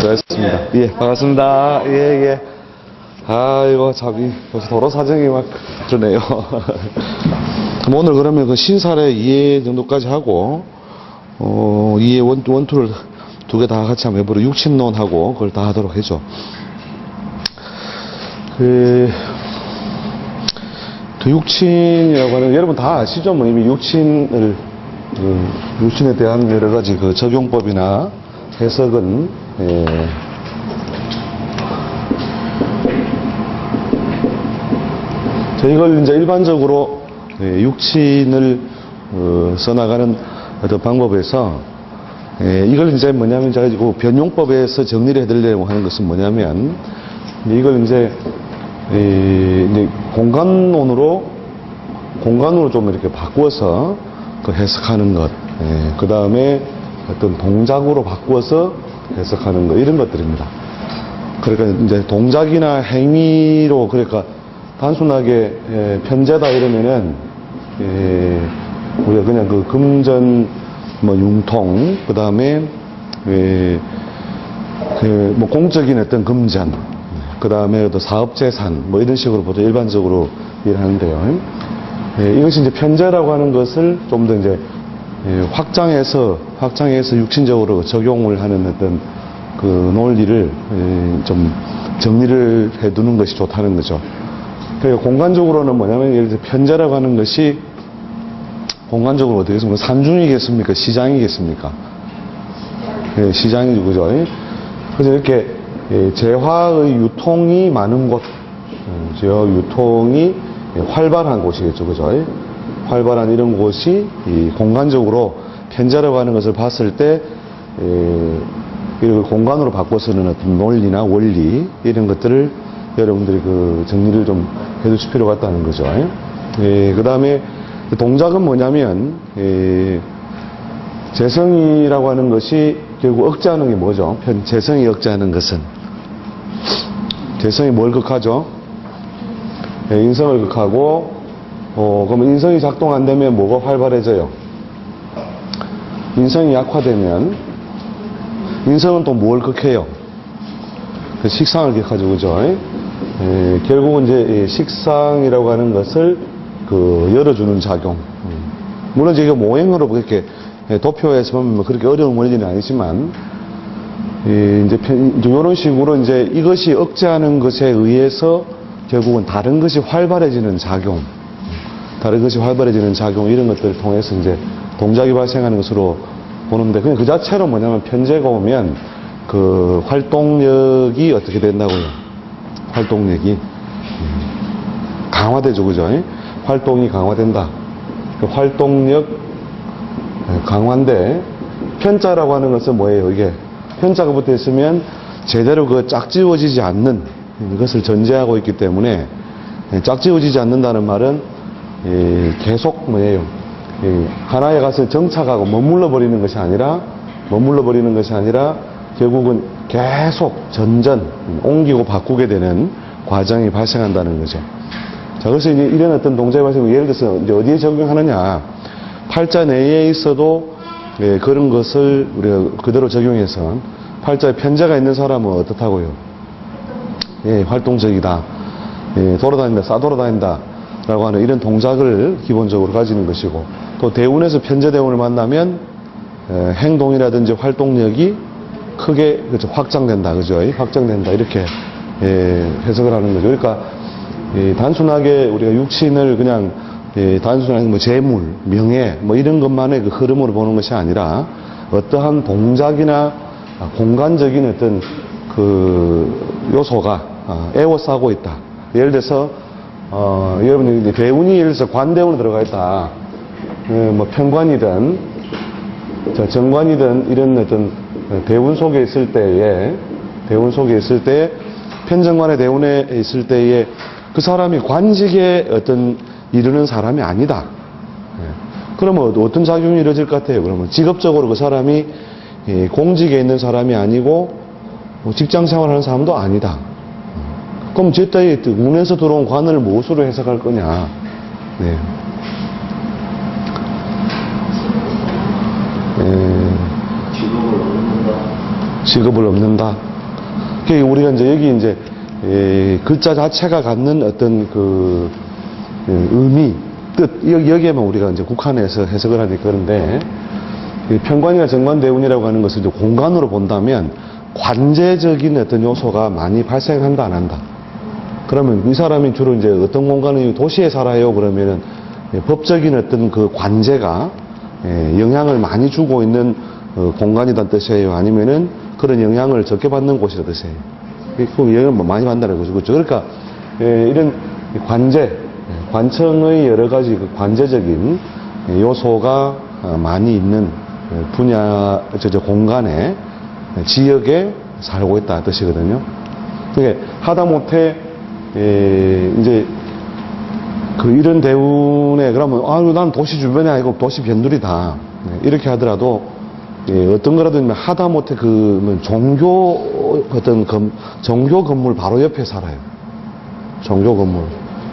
수고하셨습니다. 예, 반갑습니다. 예, 예. 아이고, 참, 벌써 도로 사정이 막 그러네요. 오늘 그러면 그 신사례 2회 정도까지 하고, 2회 원투를 두 개 다 같이 한번 해보려 육친론하고 그걸 다 하도록 해줘. 그 육친이라고 하는, 여러분 다 아시죠? 뭐 이미 육친에 대한 여러 가지 그 적용법이나 해석은, 이걸 이제 일반적으로 육친을 써나가는 어떤 방법에서 이걸 이제 뭐냐면 제가 변용법에서 정리를 해드리려고 하는 것은 뭐냐면 이걸 이제 공간론으로 좀 이렇게 바꾸어서 그 해석하는 것, 그 다음에 어떤 동작으로 바꾸어서 해석하는 것, 이런 것들입니다. 그러니까 이제 동작이나 행위로, 그러니까 단순하게 편제다 이러면은 우리가 그냥 그 금전, 뭐 융통, 그 다음에 뭐 공적인 어떤 금전, 그 다음에 또 사업재산, 뭐 이런 식으로 보통 일반적으로 일하는데요. 이것이 이제 편제라고 하는 것을 좀 더 이제 확장해서 육신적으로 적용을 하는 어떤 그 논리를 좀 정리를 해두는 것이 좋다는 거죠. 그러니까 공간적으로는 뭐냐면, 예를 들어 편제라고 하는 것이 공간적으로 어떻게 해서 산중이겠습니까? 시장이겠습니까? 시장이죠, 그죠? 그래서 이렇게 재화의 유통이 많은 곳, 유통이 활발한 곳이겠죠, 그죠? 활발한 이런 곳이 이 공간적으로 편제라고 하는 것을 봤을 때 이걸 공간으로 바꿔서는 어떤 논리나 원리, 이런 것들을 여러분들이 그 정리를 좀 해두실 필요가 있다는 거죠. 그 다음에 동작은 뭐냐면, 재성이라고 하는 것이 결국 억제하는 게 뭐죠? 재성이 억제하는 것은, 재성이 뭘 극하죠? 인성을 극하고, 그러면 인성이 작동 안 되면 뭐가 활발해져요? 인성이 약화되면 인성은 또 뭘 극해요? 식상을 극하죠, 그죠? 결국은 이제 식상이라고 하는 것을 열어주는 작용. 물론 이게 모형으로 그렇게 도표해서 보면 그렇게 어려운 원리는 아니지만, 이제 이런 식으로 이제 이것이 억제하는 것에 의해서 결국은 다른 것이 활발해지는 작용, 이런 것들을 통해서 이제 동작이 발생하는 것으로 보는데, 그냥 그 자체로 뭐냐면 편제가 오면 그 활동력이 어떻게 된다고요? 활동력이 강화되죠, 그죠? 활동이 강화된다. 그 활동력 강화인데, 편자라고 하는 것은 뭐예요? 이게 편자가 붙어 있으면 제대로 그 짝지워지지 않는 것을 전제하고 있기 때문에, 짝지워지지 않는다는 말은 계속 뭐예요? 하나에 가서 정착하고 머물러 버리는 것이 아니라 결국은 계속 옮기고 바꾸게 되는 과정이 발생한다는 거죠. 자, 그래서 이제 이런 어떤 동작이 발생하면, 예를 들어서 이제 어디에 적용하느냐, 팔자 내에 있어도 그런 것을 우리가 그대로 적용해서, 팔자에 편제가 있는 사람은 어떻다고요? 활동적이다, 돌아다닌다, 싸돌아다닌다 라고 하는 이런 동작을 기본적으로 가지는 것이고, 또 대운에서 편제대운을 만나면 행동이라든지 활동력이 크게, 그렇죠, 확장된다, 그죠? 확장된다, 이렇게 해석을 하는 거죠. 그러니까 단순하게 우리가 육신을 그냥 단순하게 뭐 재물, 명예 뭐 이런 것만의 그 흐름으로 보는 것이 아니라, 어떠한 동작이나 공간적인 어떤 그 요소가 에워싸고 있다. 예를 들어서 여러분이 대운이 예를 들어서 관대운으로 들어가 있다. 뭐 편관이든 정관이든 이런 어떤 대운 속에 있을 때에, 편정관의 대운에 있을 때에 그 사람이 관직에 어떤 이르는 사람이 아니다. 그러면 어떤 작용이 이루어질 것 같아요? 그러면 직업적으로 그 사람이 공직에 있는 사람이 아니고 직장 생활하는 사람도 아니다. 그럼 제때에 운에서 들어온 관을 무엇으로 해석할 거냐? 직업을 얻는다. 우리가 이제 여기 이제 글자 자체가 갖는 어떤 그 의미, 뜻, 여기에만 우리가 이제 국한해서 해석을 하니까 그런데 편관이나 정관대운이라고 하는 것을 이제 공간으로 본다면 관제적인 어떤 요소가 많이 발생한다, 안 한다. 그러면 이 사람이 주로 이제 어떤 공간에 도시에 살아요? 그러면은 법적인 어떤 그 관제가 영향을 많이 주고 있는 공간이란 뜻이에요? 아니면은 그런 영향을 적게 받는 곳이라는 뜻이에요? 그 영향을 많이 받는다는 거죠. 그렇죠? 그러니까 이런 관제, 관청의 여러 가지 그 관제적인 요소가 많이 있는 분야, 공간에, 지역에 살고 있다 뜻이거든요. 그게 하다못해 이제 이런 대운에 그러면 난 도시 주변이 아니고 도시 변두리다 이렇게 하더라도 어떤 거라도 하다못해 종교 어떤 종교 건물 바로 옆에 살아요. 종교 건물.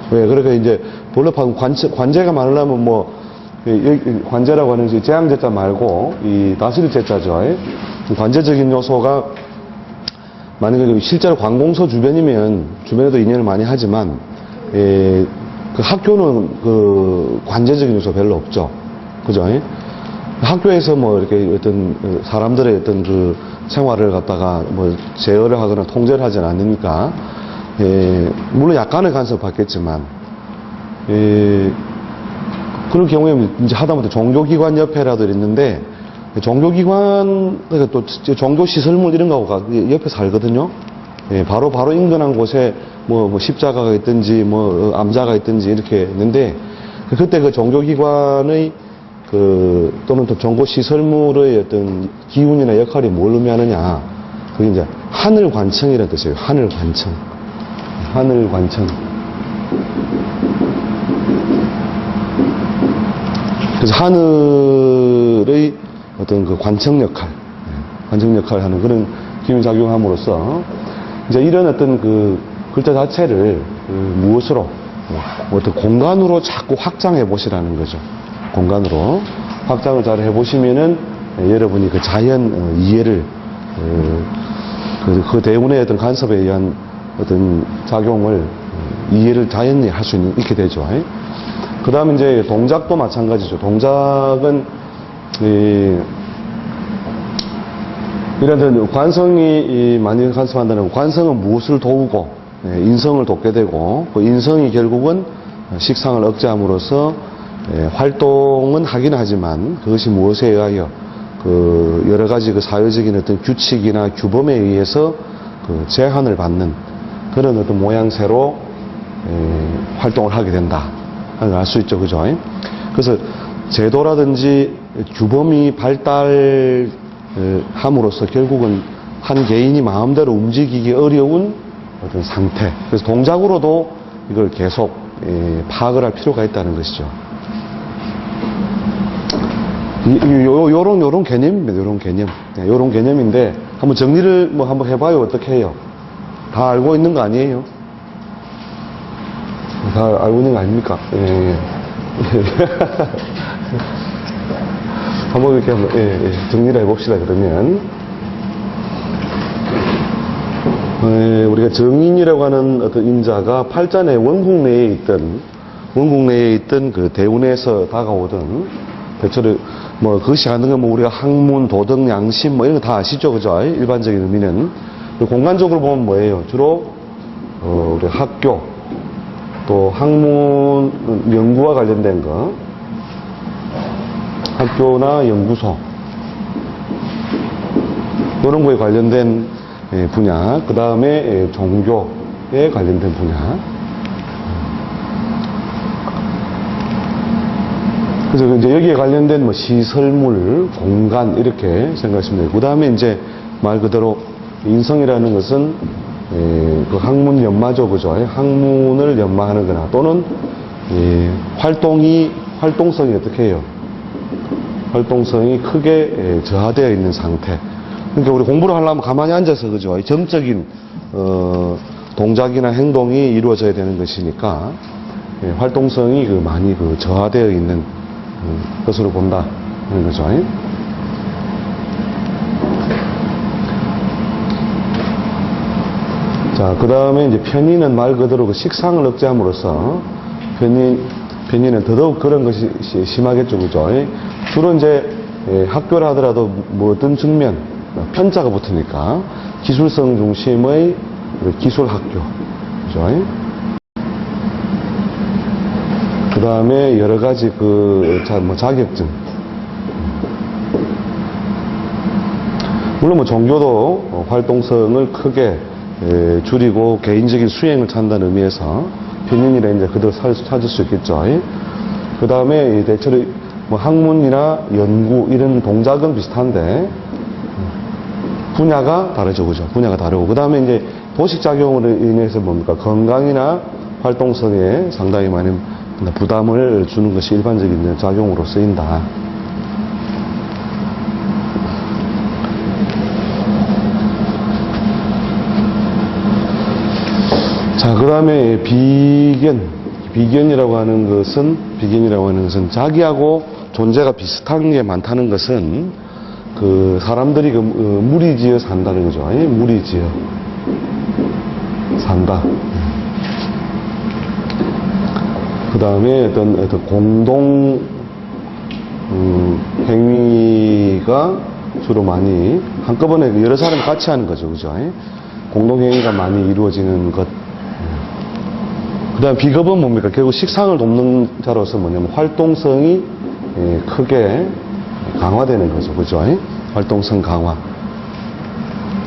왜 그러니까 이제 본래파는 관제가 많으려면 관제라고 하는 것이 재앙제자 말고 이 다스릴 제자죠. 관제적인 요소가 만약에 실제로 관공서 주변이면 주변에도 인연을 많이 하지만 그 학교는 관제적인 요소 별로 없죠. 그죠? 학교에서 이렇게 어떤 사람들의 어떤 생활을 갖다가 제어를 하거나 통제를 하지는 않으니까 물론 약간의 간섭을 받겠지만 그런 경우에 이제 하다못해 종교기관 옆에라도 있는데 종교기관 그러니까 또 종교시설물 이런 거가 옆에 살거든요. 바로 인근한 곳에 십자가가 있든지 암자가 있든지 이렇게 있는데 그때 그 종교기관의 또는 또 종교시설물의 어떤 기운이나 역할이 뭘 의미하느냐. 그게 이제 하늘관청이라는 뜻이에요. 하늘관청. 하늘관청. 그래서 하늘의 어떤 그 관청 역할, 관청 역할을 하는 그런 기운이 작용함으로써 이제 이런 어떤 글자 자체를 무엇으로 어떤 공간으로 자꾸 확장해 보시라는 거죠. 공간으로 확장을 잘 해보시면은 여러분이 그 자연 이해를 그 대운의 어떤 간섭에 의한 어떤 작용을 이해를 자연히 할 수 있게 되죠. 그 다음에 이제 동작도 마찬가지죠. 동작은 이런 관성이 많이 간섭한다는 관성은 무엇을 도우고 인성을 돕게 되고 그 인성이 결국은 식상을 억제함으로써 활동은 하긴 하지만 그것이 무엇에 의하여 여러 가지 사회적인 어떤 규칙이나 규범에 의해서 제한을 받는 그런 어떤 모양새로 활동을 하게 된다. 알 수 있죠. 그죠? 그래서 제도라든지 규범이 발달함으로써 결국은 한 개인이 마음대로 움직이기 어려운 어떤 상태. 그래서 동작으로도 이걸 계속 파악을 할 필요가 있다는 것이죠. 요런 개념입니다. 요런 개념. 요런 개념인데 한번 정리를 한번 해봐요. 어떻게 해요? 다 알고 있는 거 아니에요? 다 알고 있는 거 아닙니까? 예. 한번 이렇게 정리를 해봅시다. 그러면 우리가 정인이라고 하는 어떤 인자가 팔자내 원국 내에 있던 그 대운에서 다가오던 대체로 그것이 하는 건 우리가 학문, 도덕, 양심 이런 거 다 아시죠? 그죠? 일반적인 의미는 공간적으로 보면 뭐예요? 주로 우리 학교 또 학문 연구와 관련된 거 학교나 연구소 이런 거에 관련된 분야 그 다음에 종교에 관련된 분야 그래서 이제 여기에 관련된 시설물, 공간 이렇게 생각하시면 되고 그 다음에 이제 말 그대로 인성이라는 것은 그 학문 연마죠, 그죠? 학문을 연마하는 거나 또는 활동성이 어떻게 해요? 활동성이 크게 저하되어 있는 상태. 그러니까 우리 공부를 하려면 가만히 앉아서, 그죠? 정적인 동작이나 행동이 이루어져야 되는 것이니까 활동성이 많이 저하되어 있는 것으로 본다 하는 거죠. 자, 그 다음에 이제 편의는 말 그대로 그 식상을 억제함으로써 편의는 더더욱 그런 것이 심하겠죠, 그죠? 주로 이제 학교를 하더라도 뭐 어떤 측면, 편자가 붙으니까 기술성 중심의 기술 학교, 그죠? 그 다음에 여러 가지 뭐 자격증. 물론 뭐 종교도 활동성을 크게 줄이고 개인적인 수행을 찾는다는 의미에서 편인이라 이제 그대로 찾을 수 있겠죠. 그 다음에 대체로 뭐 학문이나 연구 이런 동작은 비슷한데 분야가 다르죠, 그죠? 분야가 다르고 그 다음에 이제 도식작용으로 인해서 뭡니까 건강이나 활동성에 상당히 많은 부담을 주는 것이 일반적인 작용으로 쓰인다. 자, 그 다음에 비견이라고 하는 것은 자기하고 존재가 비슷한 게 많다는 것은 그 사람들이 무리지어 산다는 거죠. 무리지어 산다. 그 다음에 어떤 공동 행위가 주로 많이 한꺼번에 여러 사람이 같이 하는 거죠, 그죠? 공동 행위가 많이 이루어지는 것. 그 다음 비겁은 뭡니까? 결국 식상을 돕는 자로서 뭐냐면 활동성이 크게 강화되는 거죠, 그죠? 활동성 강화.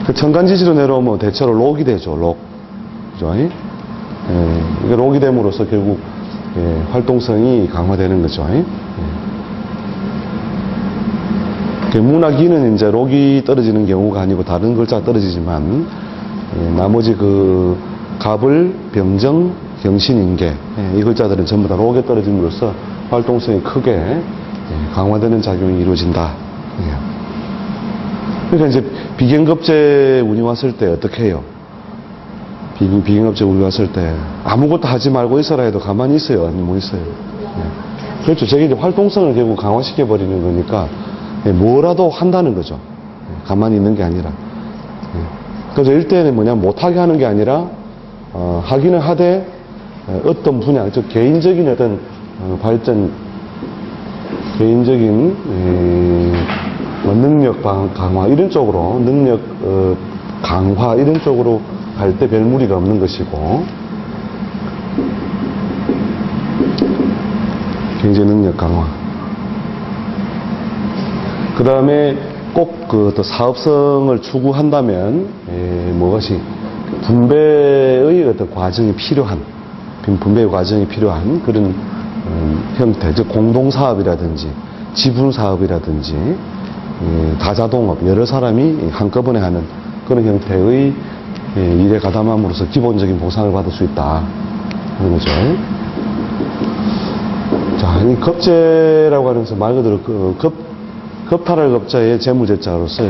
그 천간지지로 내려오면 대체로 록이 되죠, 록. 그죠? 이게 록이 됨으로써 결국 활동성이 강화되는 거죠. 문화기는 이제 록이 떨어지는 경우가 아니고 다른 글자가 떨어지지만 나머지 그 갑을, 병정, 경신인계 이 글자들은 전부 다 록에 떨어짐으로써 활동성이 크게 강화되는 작용이 이루어진다. 그러니까 이제 비견급제 운이 왔을 때 어떻게 해요? 비견급제 운이 왔을 때 아무것도 하지 말고 있어라 해도 가만히 있어요? 아니면 못 있어요? 그렇죠. 저게 이제 활동성을 결국 강화시켜 버리는 거니까 뭐라도 한다는 거죠. 가만히 있는 게 아니라. 그래서 일대는 뭐냐면 못하게 하는 게 아니라 하기는 하되 어떤 분야, 즉 개인적인 어떤 발전, 개인적인 능력 강화 이런 쪽으로 능력 강화 이런 쪽으로 갈 때 별 무리가 없는 것이고 경제 능력 강화. 그 다음에 꼭 또 사업성을 추구한다면 무엇이 분배의 어떤 과정이 필요한 분배의 과정이 필요한 그런 형태, 즉 공동사업이라든지 지분사업이라든지 다자동업 여러 사람이 한꺼번에 하는 그런 형태의 일에 가담함으로써 기본적인 보상을 받을 수 있다 하는 거죠. 자, 이 겁재라고 하는 것은 말 그대로 겁탈할 겁자의 재무제자로서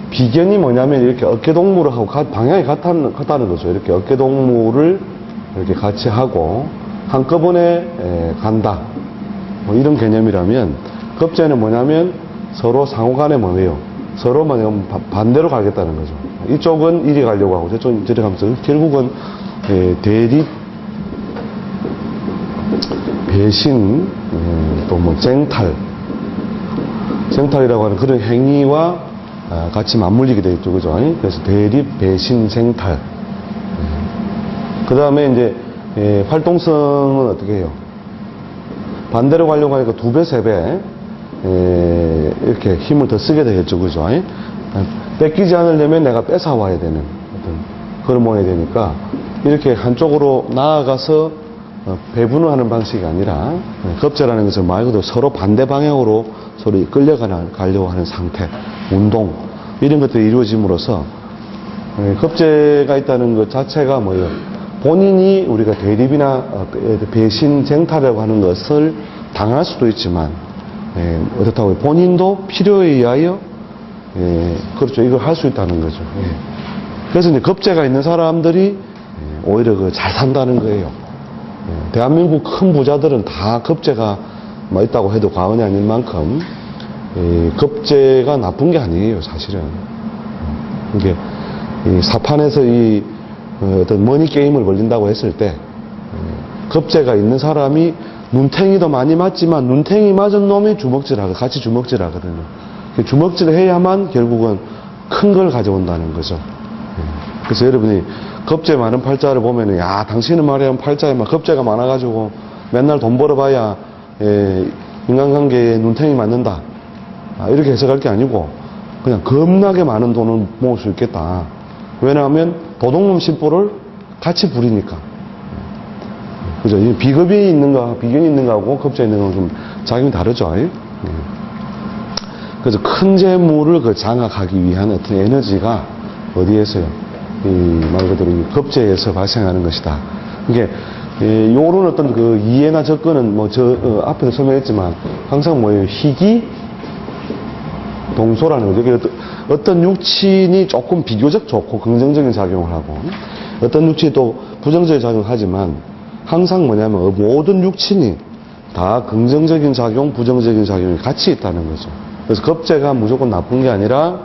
비견이 뭐냐면 이렇게 어깨동무를 하고 방향이 같다는 거죠. 이렇게 어깨동무를 이렇게 같이 하고 한꺼번에 간다. 뭐 이런 개념이라면 겁재는 뭐냐면 서로 상호간에 뭐예요? 서로 뭐냐면 반대로 가겠다는 거죠. 이쪽은 이리 가려고 하고 저쪽은 저리 가면서 결국은 대립, 배신, 또 뭐 쟁탈이라고 하는 그런 행위와 같이 맞물리게 되어 있죠. 그죠? 그래서 대립, 배신, 쟁탈. 그 다음에 이제 활동성은 어떻게 해요? 반대로 가려고 하니까 2배, 3배 이렇게 힘을 더 쓰게 되겠죠. 그죠? 뺏기지 않으려면 내가 뺏어와야 되는 어떤 그런 모양이 되니까 이렇게 한쪽으로 나아가서 배분을 하는 방식이 아니라 겁재라는 것은 말 그대로 서로 반대 방향으로 서로 끌려가려고 하는 상태, 운동 이런 것들이 이루어짐으로써 겁재가 있다는 것 자체가 뭐예요? 본인이 우리가 대립이나 배신, 쟁탈이라고 하는 것을 당할 수도 있지만 어떻다고 해요? 본인도 필요에 의하여 그렇죠. 이걸 할 수 있다는 거죠. 그래서 이제 겁재가 있는 사람들이 오히려 잘 산다는 거예요. 대한민국 큰 부자들은 다 겁재가 있다고 해도 과언이 아닐 만큼 겁재가 나쁜 게 아니에요, 사실은. 이게 이 사판에서 이 어떤 머니 게임을 벌린다고 했을 때 겁재가 있는 사람이 눈탱이도 많이 맞지만 눈탱이 맞은 놈이 같이 주먹질 하거든요. 주먹질을 해야만 결국은 큰 걸 가져온다는 거죠. 그래서 여러분이 겁재 많은 팔자를 보면은, 야, 당신은 말이야, 팔자에 막 겁재가 많아가지고 맨날 돈 벌어봐야, 인간관계에 눈탱이 맞는다. 이렇게 해석할 게 아니고, 그냥 겁나게 많은 돈을 모을 수 있겠다. 왜냐하면 도둑놈 심보를 같이 부리니까. 그죠? 비겁이 있는가, 비견이 있는가하고 겁재 있는 거는 좀 작용이 다르죠. 그래서 큰 재물을 그 장악하기 위한 어떤 에너지가 어디에서요? 말 그대로 겁재에서 발생하는 것이다. 이게, 요런 어떤 그 이해나 접근은 앞에서 설명했지만 항상 뭐예요? 희귀, 동소라는 거죠. 어떤 육친이 조금 비교적 좋고 긍정적인 작용을 하고 어떤 육친이 또 부정적인 작용을 하지만 항상 뭐냐면 모든 육친이 다 긍정적인 작용, 부정적인 작용이 같이 있다는 거죠. 그래서 겁재가 무조건 나쁜 게 아니라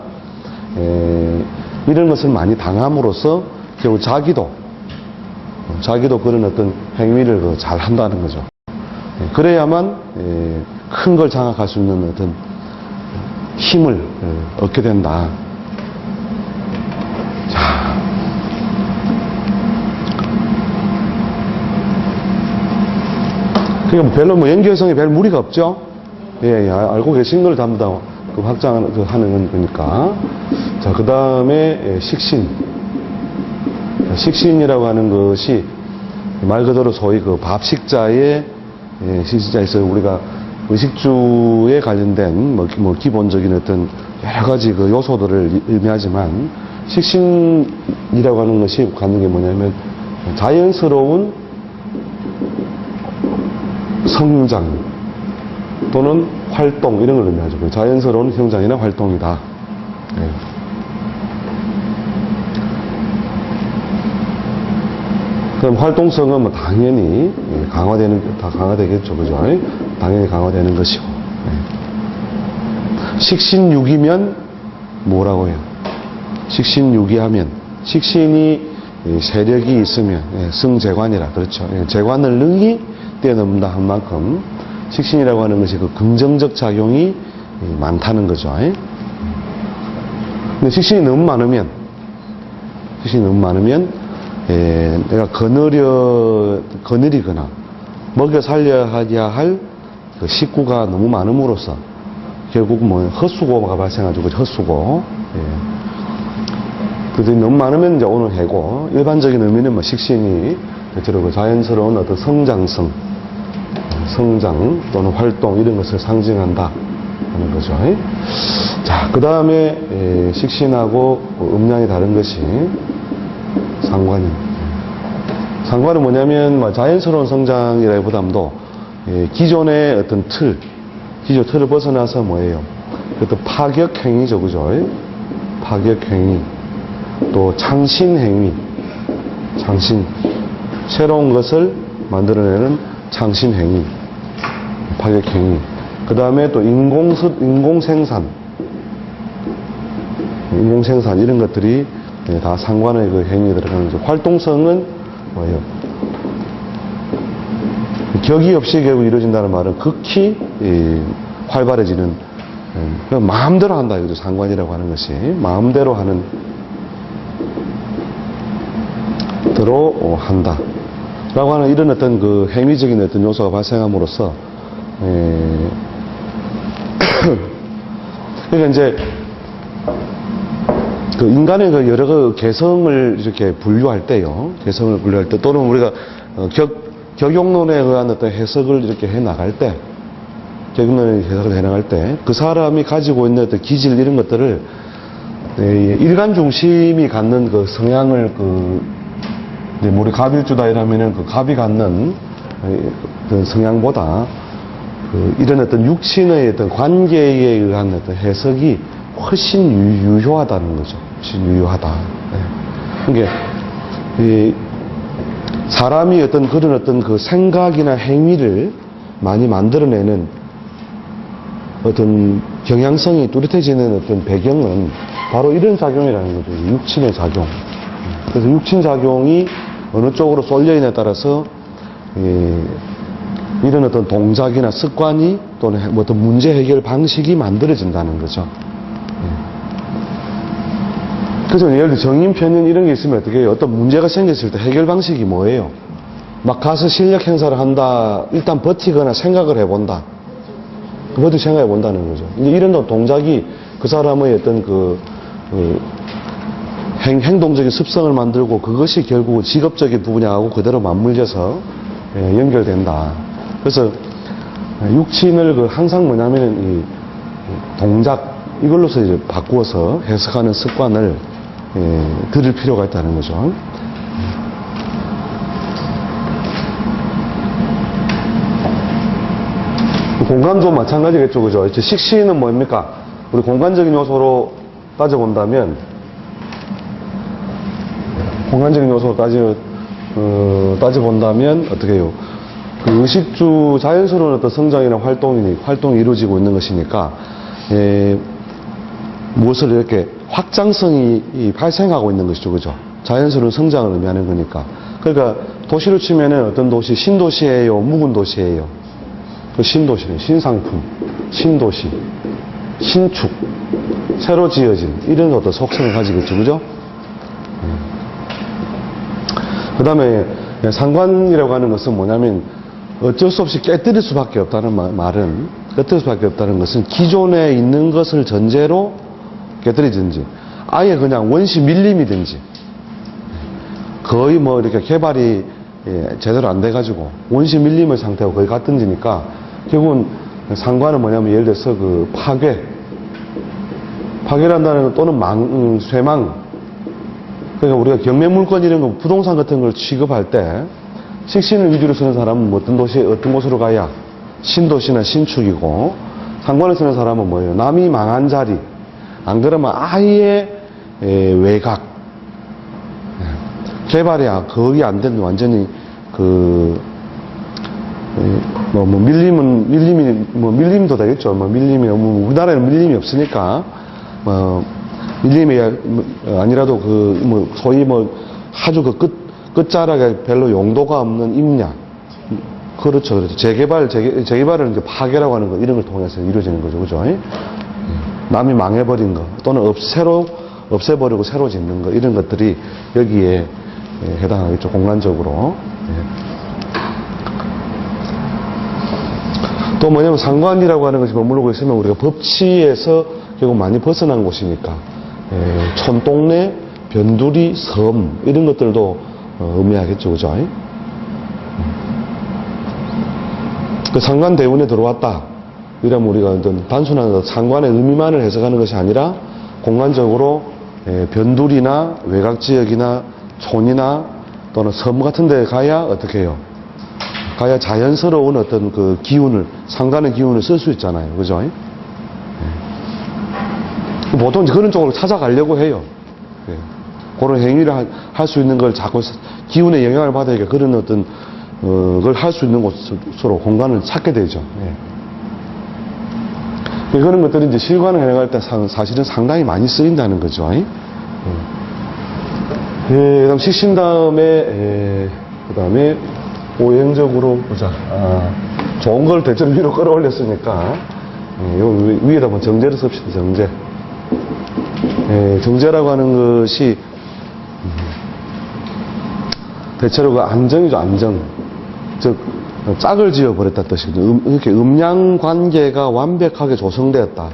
이런 것을 많이 당함으로써 결국 자기도 그런 어떤 행위를 잘 한다는 거죠. 그래야만 큰 걸 장악할 수 있는 어떤 힘을 얻게 된다. 자, 그러니까 별로 연결성이 별 무리가 없죠. 알고 계신 걸 전부 다 하는 거니까. 자, 그 다음에 식신. 식신이라고 하는 것이 말 그대로 소위 그 밥식자의 식신자에서 우리가 의식주에 관련된 기본적인 어떤 여러 가지 그 요소들을 의미하지만 식신이라고 하는 것이 갖는 게 뭐냐면 자연스러운 성장 또는 활동 이런 걸 의미하죠. 자연스러운 성장이나 활동이다. 그럼 활동성은 당연히 강화되겠죠. 그죠? 당연히 강화되는 것이고. 식신유기면 뭐라고 해요? 식신유기하면 식신이 세력이 있으면 승재관이라 그렇죠. 재관을 능히 뛰어넘는다 한 만큼 식신이라고 하는 것이 그 긍정적 작용이 많다는 거죠. 근데 식신이 너무 많으면 내가 거느리거나 먹여 살려야 할 그 식구가 너무 많음으로써 결국 헛수고가 발생하죠. 헛수고. 그들이 너무 많으면 이제 오늘 해고, 일반적인 의미는 식신이 그 자연스러운 어떤 성장성, 성장 또는 활동 이런 것을 상징한다 하는 거죠. 자, 그 다음에 식신하고 음양이 다른 것이 상관입니다. 상관은 뭐냐면 자연스러운 성장이라기보다도 기존의 어떤 기존 틀을 벗어나서 뭐예요? 그것도 파격행위죠, 그죠? 파격행위, 또 창신행위, 새로운 것을 만들어내는 창신행위, 파격행위. 그 다음에 또 인공생산 이런 것들이 다 상관의 그 행위에 들어가는 거죠. 활동성은 뭐예요? 격이 없이 결국 이루어진다는 말은 극히 활발해지는, 마음대로 한다 이거죠. 상관이라고 하는 것이 마음대로 하는 대로 한다 라고 하는 이런 어떤 그 행위적인 어떤 요소가 발생함으로써 그러니까 이제 그 인간의 그 여러 그 개성을 이렇게 분류할 때요. 개성을 분류할 때 또는 우리가 격용론에 의한 어떤 해석을 이렇게 해 나갈 때, 격용론의 해석을 해 나갈 때, 그 사람이 가지고 있는 어떤 기질 이런 것들을 일간 중심이 갖는 그 성향을 우리 갑일주다 이러면은 그 갑이 갖는 그 성향보다 이런 어떤 육친의 어떤 관계에 의한 어떤 해석이 훨씬 유효하다는 거죠. 훨씬 유효하다. 그러니까 사람이 그런 어떤 그 생각이나 행위를 많이 만들어내는 어떤 경향성이 뚜렷해지는 어떤 배경은 바로 이런 작용이라는 거죠. 육친의 작용. 그래서 육친작용이 어느 쪽으로 쏠려있냐에 따라서 이런 어떤 동작이나 습관이 또는 어떤 문제 해결 방식이 만들어진다는 거죠. 그래서 예를 들어 정인, 편인 이런 게 있으면 어떻게 해요? 어떤 문제가 생겼을 때 해결 방식이 뭐예요? 막 가서 실력 행사를 한다. 일단 버티거나 생각을 해본다. 그것도 생각해 본다는 거죠. 이제 이런 동작이 그 사람의 어떤 행동적인 습성을 만들고 그것이 결국 직업적인 부분하고 그대로 맞물려서 연결된다. 그래서 육친을 항상 뭐냐면은 이 동작 이걸로서 이제 바꾸어서 해석하는 습관을 들을 필요가 있다는 거죠. 공간도 마찬가지겠죠, 그죠? 이제 식신은 뭡니까? 우리 공간적인 요소로 따져본다면, 따져본다면, 어떻게 해요? 그 의식주 자연스러운 어떤 성장이나 활동이 이루어지고 있는 것이니까, 무엇을 이렇게 확장성이 발생하고 있는 것이죠, 그죠? 자연스러운 성장을 의미하는 거니까. 그러니까 도시로 치면은 어떤 도시, 신도시예요, 묵은 도시예요? 그 신도시는 신상품, 신도시, 신축, 새로 지어진 이런 어떤 속성을 가지겠죠, 그죠? 그 다음에 상관이라고 하는 것은 뭐냐면 어쩔 수 없이 깨뜨릴 수밖에 없다는 말은 깨뜨릴 수밖에 없다는 것은 기존에 있는 것을 전제로 깨뜨리든지 아예 그냥 원시 밀림이든지 거의 뭐 이렇게 개발이 제대로 안 돼가지고 원시 밀림의 상태하고 거의 같든지니까 결국은 상관은 뭐냐면 예를 들어서 그 파괴란다는 건 또는 쇠망. 그러니까 우리가 경매 물건 이런 거 부동산 같은 걸 취급할 때 식신을 위주로 쓰는 사람은 어떤 곳으로 가야 신도시나 신축이고 상관을 쓰는 사람은 뭐예요? 남이 망한 자리. 안 그러면 아예 외곽. 개발이 거의 안 되는 완전히 밀림도 되겠죠. 우리나라에는 밀림이 없으니까, 밀림이 아니라도 소위 아주 끝자락에 별로 용도가 없는 임야. 그렇죠. 재개발을 이제 파괴라고 하는 거, 이런 걸 통해서 이루어지는 거죠. 그죠? 남이 망해버린 거, 또는 새로 없애버리고 새로 짓는 거, 이런 것들이 여기에 해당하겠죠. 공간적으로. 또 뭐냐면 상관이라고 하는 것이 머무르고 있으면 우리가 법치에서 결국 많이 벗어난 곳이니까 촌동네, 변두리, 섬 이런 것들도 의미하겠죠, 그죠? 그 상관 대운에 들어왔다 이러면 우리가 어떤 단순한 상관의 의미만을 해석하는 것이 아니라 공간적으로 변두리나 외곽지역이나 촌이나 또는 섬 같은 데 가야 어떻게 해요? 가야 자연스러운 어떤 그 기운을, 상관의 기운을 쓸 수 있잖아요. 그죠? 보통 그런 쪽으로 찾아가려고 해요. 그런 행위를 할 수 있는 걸 자꾸 기운의 영향을 받으니까 그런 어떤, 걸 할 수 있는 곳으로 공간을 찾게 되죠. 그런 것들이 이제 실관을 해나갈 때 사실은 상당히 많이 쓰인다는 거죠. 그 다음 식신 다음에, 그 다음에 오행적으로 보자. 좋은 걸 대체로 위로 끌어올렸으니까 요 위에다 한번 정제를 씁시다. 정제. 정제라고 하는 것이 대체로 그 안정이죠. 안정. 즉 짝을 지어버렸다 뜻이거든요. 이렇게 음양 관계가 완벽하게 조성되었다.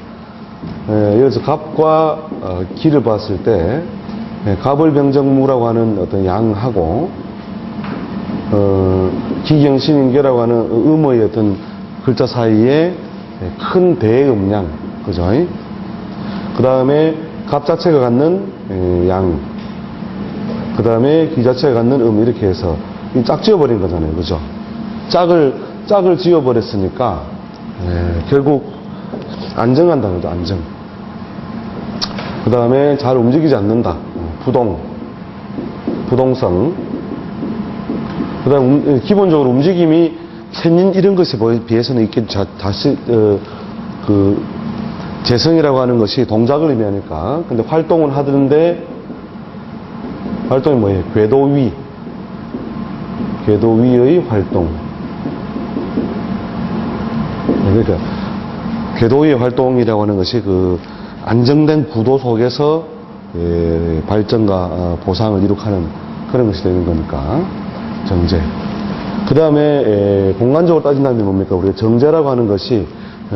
여기서 갑과 기를 봤을 때 갑을병정무라고 하는 어떤 양하고 기경신인계라고 하는 음의 어떤 글자 사이에 큰 대음양, 그죠? 그 다음에 갑 자체가 갖는 양, 그 다음에 기 자체가 갖는 이렇게 해서 짝 지어버린 거잖아요, 그죠? 짝을 지어버렸으니까 결국 안정한다는 거죠, 안정. 그 다음에 잘 움직이지 않는다, 부동성. 그 다음, 기본적으로 움직임이 천인 이런 것에 비해서는 이렇게 재성이라고 하는 것이 동작을 의미하니까. 근데 활동을 하는데, 활동이 뭐예요? 궤도위의 활동. 그러니까 궤도위의 활동이라고 하는 것이 그 안정된 구도 속에서 발전과 보상을 이룩하는 그런 것이 되는 거니까 정제. 그 다음에 공간적으로 따진다면 뭡니까? 우리가 정제라고 하는 것이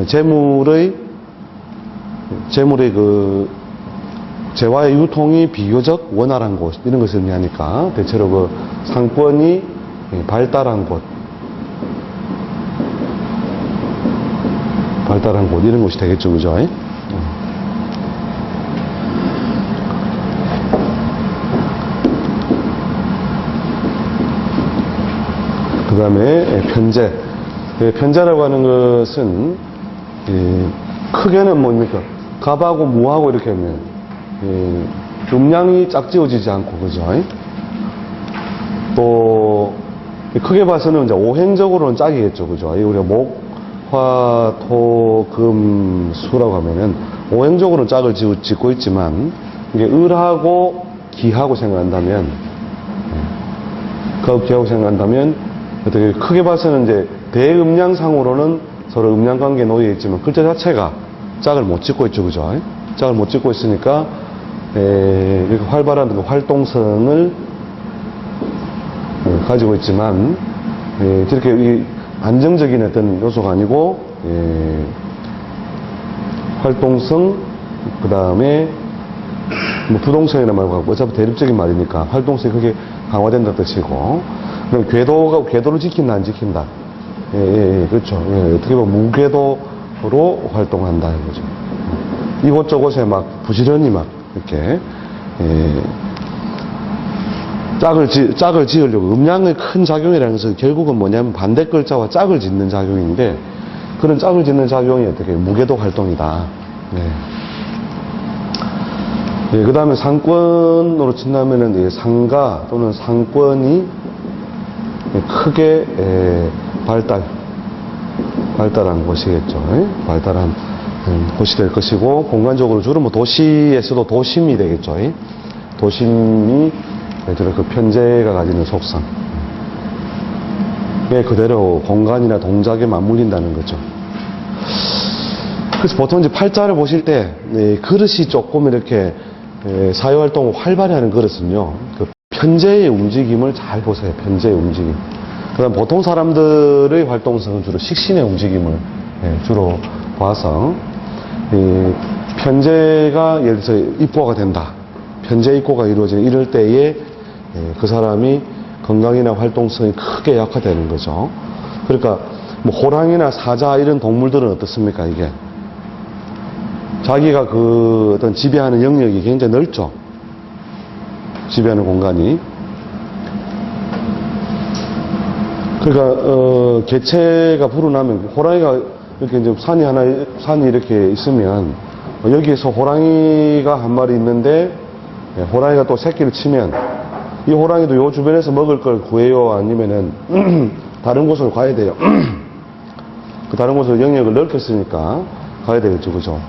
재물의 그 재화의 유통이 비교적 원활한 곳 이런 것을 의미하니까 대체로 그 상권이 발달한 곳 이런 곳이 되겠죠, 그죠? 그 다음에 편재. 편재라고 하는 것은 크게는 뭡니까? 갑하고 무하고 이렇게 하면 음량이 짝지어지지 않고, 그죠? 또 크게 봐서는 이제 오행적으로는 짝이겠죠, 그죠? 우리가 목, 화, 토, 금, 수라고 하면은 오행적으로는 짝을 짓고 있지만 이게 을하고 기하고 생각한다면 기하고 생각한다면 어떻게 크게 봐서는 이제 대음량상으로는 서로 음량 관계에 놓여 있지만 글자 자체가 짝을 못 짓고 있죠, 그죠? 짝을 못 짓고 있으니까 이렇게 활발한 그 활동성을 가지고 있지만 저렇게 안정적인 어떤 요소가 아니고 활동성, 그 다음에 뭐 부동성이나 말고 어차피 대립적인 말이니까 활동성이 크게 강화된다 뜻이고, 그럼 궤도를 지킨다 안 지킨다? 그렇죠. 어떻게 보면 무궤도로 활동한다 이거죠. 이곳저곳에 막 부지런히 막 이렇게 짝을 지으려고. 음량의 큰 작용이라는 것은 결국은 뭐냐면 반대 글자와 짝을 짓는 작용인데, 그런 짝을 짓는 작용이 어떻게 무궤도 활동이다. 그 다음에 상권으로 친다면은 상가 또는 상권이 크게 발달한 곳이겠죠. 발달한 곳이 될 것이고, 공간적으로 주로 뭐 도시에서도 도심이 되겠죠. 도심이 그 편재가 가지는 속성. 그대로 공간이나 동작에 맞물린다는 거죠. 그래서 보통 이제 팔자를 보실 때, 그릇이 조금 이렇게 사회활동을 활발히 하는 그릇은요, 그 편재의 움직임을 잘 보세요. 편재의 움직임. 그 다음 보통 사람들의 활동성은 주로 식신의 움직임을 주로 봐서, 편재가 예를 들어서 입고가 된다. 편재 입고가 이루어지는 이럴 때에 그 사람이 건강이나 활동성이 크게 약화되는 거죠. 그러니까 뭐 호랑이나 사자 이런 동물들은 어떻습니까? 이게 자기가 그 어떤 지배하는 영역이 굉장히 넓죠. 지배하는 공간이. 그러니까 개체가 불어나면 호랑이가 이렇게 이제 산이 이렇게 있으면 여기에서 호랑이가 한 마리 있는데 호랑이가 또 새끼를 치면 이 호랑이도 요 주변에서 먹을 걸 구해요? 아니면은 다른 곳으로 가야 돼요? 그 다른 곳으로 영역을 넓혔으니까 가야 되겠죠, 그죠?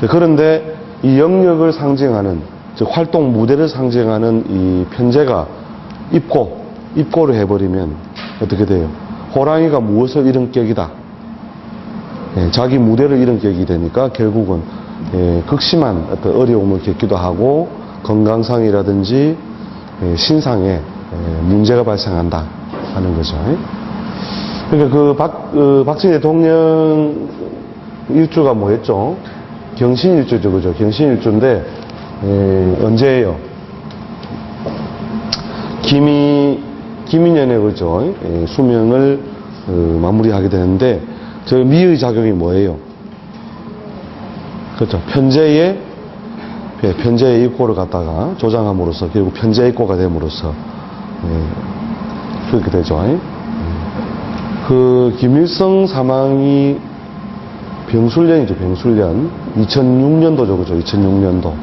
그런데 이 영역을 상징하는, 즉 활동 무대를 상징하는 이 편재가 입고를 해버리면 어떻게 돼요? 호랑이가 무엇을 잃은 격이다. 자기 무대를 잃은 격이 되니까 결국은 극심한 어떤 어려움을 겪기도 하고 건강상이라든지 신상에 문제가 발생한다 하는 거죠. 그러니까 박정희 대통령 일주가 뭐였죠? 경신일주죠, 그죠? 경신일주인데 언제예요? 기민년에 그죠? 수명을 마무리하게 되는데, 저 미의 작용이 뭐예요? 그렇죠. 편재의 입고를 갖다가 조장함으로써 결국 편재 입고가 됨으로써 그렇게 되죠. 그 김일성 사망이 병술년이죠. 병술년 2006년도죠, 그죠? 2006년도.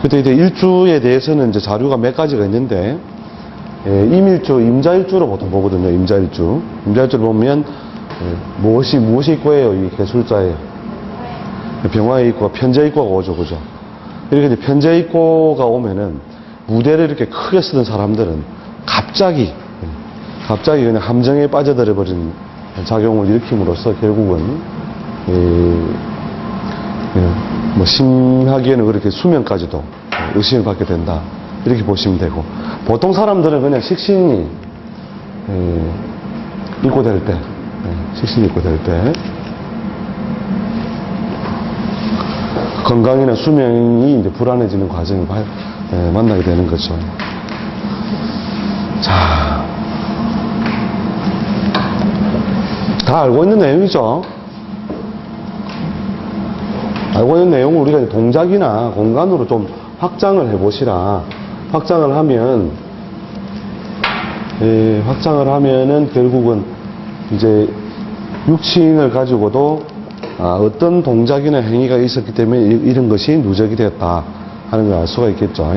그때 이제 일주에 대해서는 이제 자료가 몇 가지가 있는데, 임일주, 임자일주로 보통 보거든요. 임자일주. 임자일주를 보면 무엇이 입고예요? 이 개술자예요. 병화의 입고가 편재 입고가 오죠, 그죠? 이렇게 이제 편재입고가 오면은 무대를 이렇게 크게 쓰던 사람들은 갑자기 그냥 함정에 빠져들어 버린 작용을 일으킴으로써 결국은 뭐 심하게는 그렇게 수명까지도 의심을 받게 된다 이렇게 보시면 되고, 보통 사람들은 그냥 식신이 입고될 때, 식신이 입고될 때 건강이나 수명이 이제 불안해지는 과정을 만나게 되는 거죠. 자, 다 알고 있는 내용이죠. 알고 있는 내용을 우리가 동작이나 공간으로 좀 확장을 해보시라. 확장을 하면은 결국은 이제 육신을 가지고도 어떤 동작이나 행위가 있었기 때문에 이런 것이 누적이 되었다 하는 걸 알 수가 있겠죠.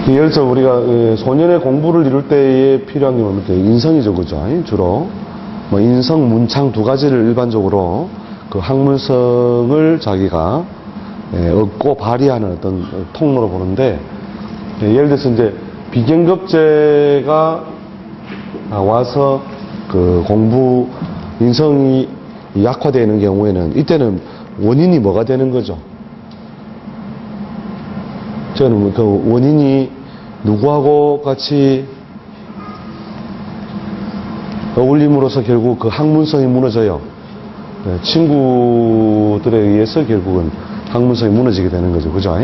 예를 들어 우리가 소년의 공부를 이룰 때에 필요한 게 뭡니까? 인성이죠, 그죠? 주로 뭐 인성, 문창 두 가지를 일반적으로 그 학문성을 자기가 얻고 발휘하는 어떤 통로로 보는데, 예를 들어서 이제 비경급제가 와서 그 공부 인성이 약화되는 경우에는 이때는 원인이 뭐가 되는 거죠? 저는 그 원인이 누구하고 같이 어울림으로써 결국 그 학문성이 무너져요. 친구들에 의해서 결국은 학문성이 무너지게 되는 거죠. 그죠?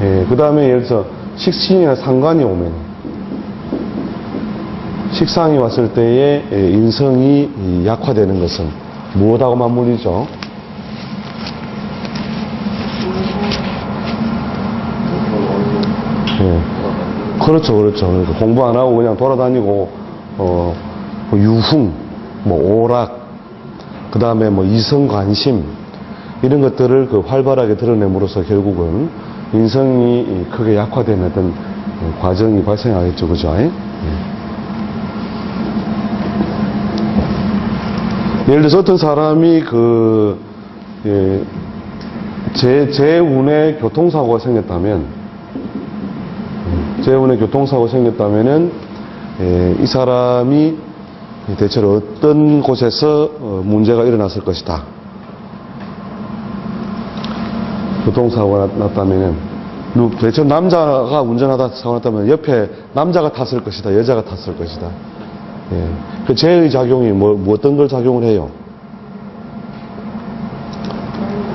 그 다음에 예를 들어서 식신이나 상관이 오면, 식상이 왔을 때에 인성이 약화되는 것은 무엇하고 맞물리죠? 그렇죠. 그러니까 공부 안 하고 그냥 돌아다니고, 유흥, 뭐 오락, 그 다음에 뭐 이성 관심, 이런 것들을 그 활발하게 드러냄으로써 결국은 인성이 크게 약화되는 어떤 과정이 발생하겠죠. 그죠? 예를 들어서 어떤 사람이 재운에 교통사고가 생겼다면은, 이 사람이 대체로 어떤 곳에서 문제가 일어났을 것이다. 교통사고가 났다면은, 대체로 남자가 운전하다 사고 났다면 옆에 남자가 탔을 것이다, 여자가 탔을 것이다. 그 재의 작용이 어떤 걸 작용을 해요?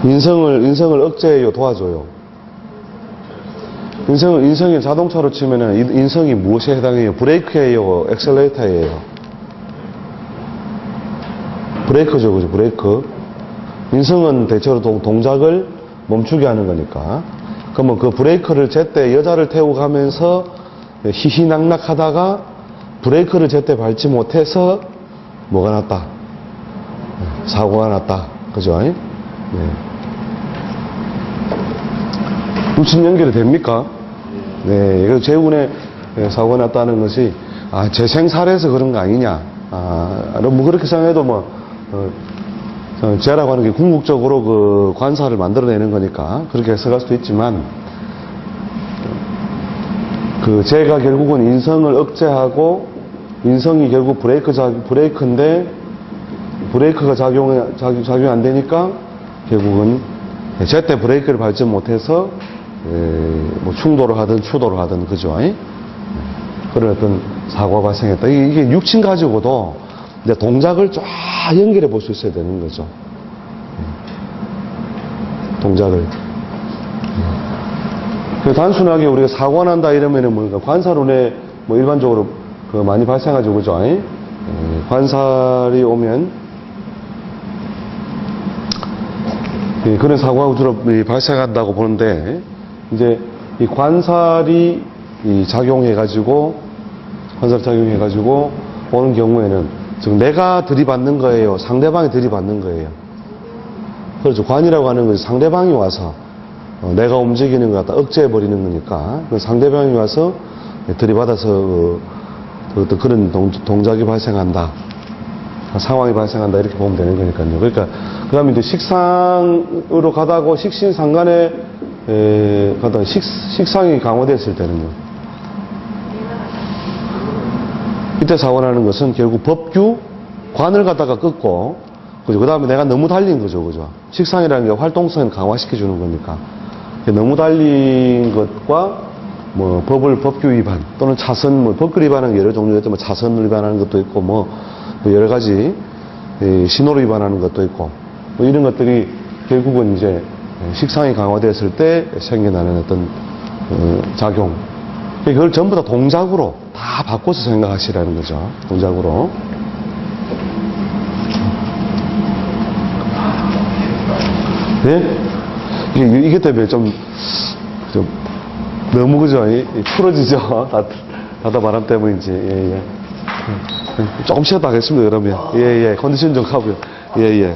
인성을 억제해요, 도와줘요? 인성이 자동차로 치면은 인성이 무엇에 해당해요? 브레이크예요, 엑셀레이터예요? 브레이크죠, 그죠? 브레이크. 인성은 대체로 동작을 멈추게 하는 거니까. 그러면 그 브레이크를 제때 여자를 태우고 가면서 희희낙낙 하다가 브레이크를 제때 밟지 못해서 뭐가 났다? 사고가 났다. 그죠? 네. 육신 연결이 됩니까? 네. 그래서 재운에 사고가 났다는 것이, 재생살해서 그런 거 아니냐. 뭐 그렇게 생각해도 재라고 하는 게 궁극적으로 그 관사를 만들어내는 거니까 그렇게 해석할 수도 있지만, 그 재가 결국은 인성을 억제하고, 인성이 결국 브레이크인데 브레이크가 작용이 안 되니까 결국은 제때 브레이크를 밟지 못해서 뭐 충돌을 하든 추돌을 하든, 그죠? 그런 어떤 사고가 발생했다. 이게 육신 가지고도 이제 동작을 쫙 연결해 볼 수 있어야 되는 거죠. 동작을. 단순하게 우리가 사고가 난다 이러면은 뭔가 관살운에 뭐 일반적으로 많이 발생하죠, 그죠? 관살이 오면 그런 사고가 주로 발생한다고 보는데, 이제 이 관살이 작용해가지고 오는 경우에는 즉 내가 들이받는 거예요, 상대방이 들이받는 거예요? 그렇죠. 관이라고 하는 것이 상대방이 와서 내가 움직이는 것 갖다 억제해버리는 거니까, 상대방이 와서 들이받아서 그런 동작이 발생한다, 상황이 발생한다, 이렇게 보면 되는 거니까요. 그러니까 그 다음에 이제 식상으로 가다가 식신상간에 가다가 식상이 강화됐을 때는요. 이때 사고나는 것은 결국 법규, 관을 갖다가 끊고, 그죠? 그 다음에 내가 너무 달린 거죠, 그죠? 식상이라는 게 활동성을 강화시켜주는 거니까. 너무 달린 것과, 뭐, 법규 위반, 또는 차선, 뭐, 법규 위반하는 게 여러 종류가 있지만, 차선을 위반하는 것도 있고, 뭐 여러 가지, 신호를 위반하는 것도 있고, 뭐 이런 것들이 결국은 이제 식상이 강화됐을 때 생겨나는 어떤, 작용. 그걸 전부 다 동작으로 다 바꿔서 생각하시라는 거죠. 동작으로. 네? 이게 때문에 좀 너무 그죠? 풀어지죠? 바람 때문인지. 예, 예. 조금 쉬었다 하겠습니다, 그러면. 예, 예. 컨디션 좀 하고요. 예, 예.